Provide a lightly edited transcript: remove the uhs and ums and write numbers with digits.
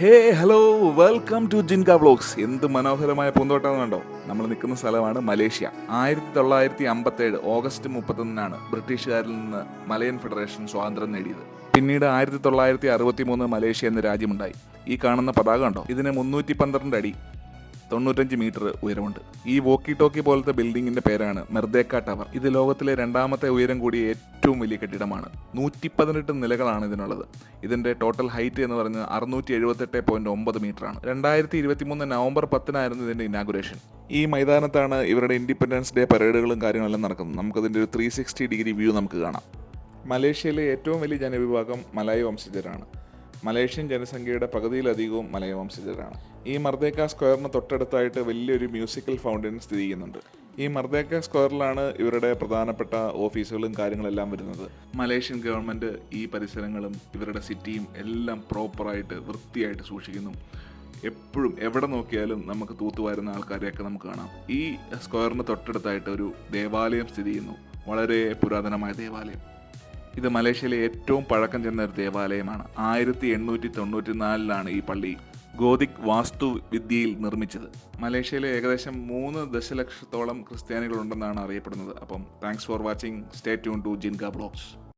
Hey hello welcome to Jinka vlogs. എന്ത് മനോഹരമായ പൂന്തോട്ടം കണ്ടോ. നമ്മൾ നിൽക്കുന്ന സ്ഥലമാണ് മലേഷ്യ. 1957 ഓഗസ്റ്റ് 31 ബ്രിട്ടീഷുകാരിൽ നിന്ന് മലയൻ ഫെഡറേഷൻ സ്വാതന്ത്ര്യം നേടിയത്. പിന്നീട് 1963 മലേഷ്യ എന്ന രാജ്യമുണ്ടായി. ഈ കാണുന്ന പതാക കണ്ടോ, ഇതിന് 312 അടി 95 മീറ്റർ ഉയരമുണ്ട്. ഈ വോക്കി ടോക്കി പോലത്തെ ബിൽഡിങ്ങിന്റെ പേരാണ് മെർദേക്ക ടവർ. ഇത് ലോകത്തിലെ രണ്ടാമത്തെ ഉയരം കൂടിയ ഏറ്റവും വലിയ കെട്ടിടമാണ്. 118 നിലകളാണ് ഇതിനുള്ളത്. ഇതിന്റെ ടോട്ടൽ ഹൈറ്റ് എന്ന് പറയുന്നത് 678.9 മീറ്റർ ആണ്. 2023 നവംബർ 10 ഇതിന്റെ ഇനാഗുറേഷൻ. ഈ മൈതാനത്താണ് ഇവരുടെ ഇൻഡിപെൻഡൻസ് ഡേ പരേഡുകളും കാര്യങ്ങളെല്ലാം നടക്കുന്നത്. നമുക്കതിന്റെ ഒരു 360 ഡിഗ്രി വ്യൂ നമുക്ക് കാണാം. മലേഷ്യയിലെ ഏറ്റവും വലിയ ജനവിഭാഗം മലായ് വംശജരാണ്. മലേഷ്യൻ ജനസംഖ്യയുടെ പകുതിയിലധികവും മലയ വംശജരാണ്. ഈ മർദേക്ക സ്ക്വയറിന് തൊട്ടടുത്തായിട്ട് വലിയൊരു മ്യൂസിക്കൽ ഫൗണ്ടൻ സ്ഥിതി ചെയ്യുന്നുണ്ട്. ഈ മർദേക്ക സ്ക്വയറിലാണ് ഇവരുടെ പ്രധാനപ്പെട്ട ഓഫീസുകളും കാര്യങ്ങളെല്ലാം വരുന്നത്. മലേഷ്യൻ ഗവൺമെൻറ് ഈ പരിസരങ്ങളും ഇവരുടെ സിറ്റിയും എല്ലാം പ്രോപ്പറായിട്ട് വൃത്തിയായിട്ട് സൂക്ഷിക്കുന്നു. എപ്പോഴും എവിടെ നോക്കിയാലും നമുക്ക് തൂത്തുവാരുന്ന ആൾക്കാരെയൊക്കെ നമുക്ക് കാണാം. ഈ സ്ക്വയറിന് തൊട്ടടുത്തായിട്ട് ഒരു ദേവാലയം സ്ഥിതി ചെയ്യുന്നു. വളരെ പുരാതനമായ ദേവാലയം. ഇത് മലേഷ്യയിലെ ഏറ്റവും പഴക്കം ചെന്ന ഒരു ദേവാലയമാണ്. 1894 ഈ പള്ളി ഗോതിക് വാസ്തു വിദ്യയിൽ നിർമ്മിച്ചത്. മലേഷ്യയിലെ ഏകദേശം 3 ദശലക്ഷത്തോളം ക്രിസ്ത്യാനികളുണ്ടെന്നാണ് അറിയപ്പെടുന്നത്. അപ്പം thanks for watching. Stay tune to Jinka vlogs.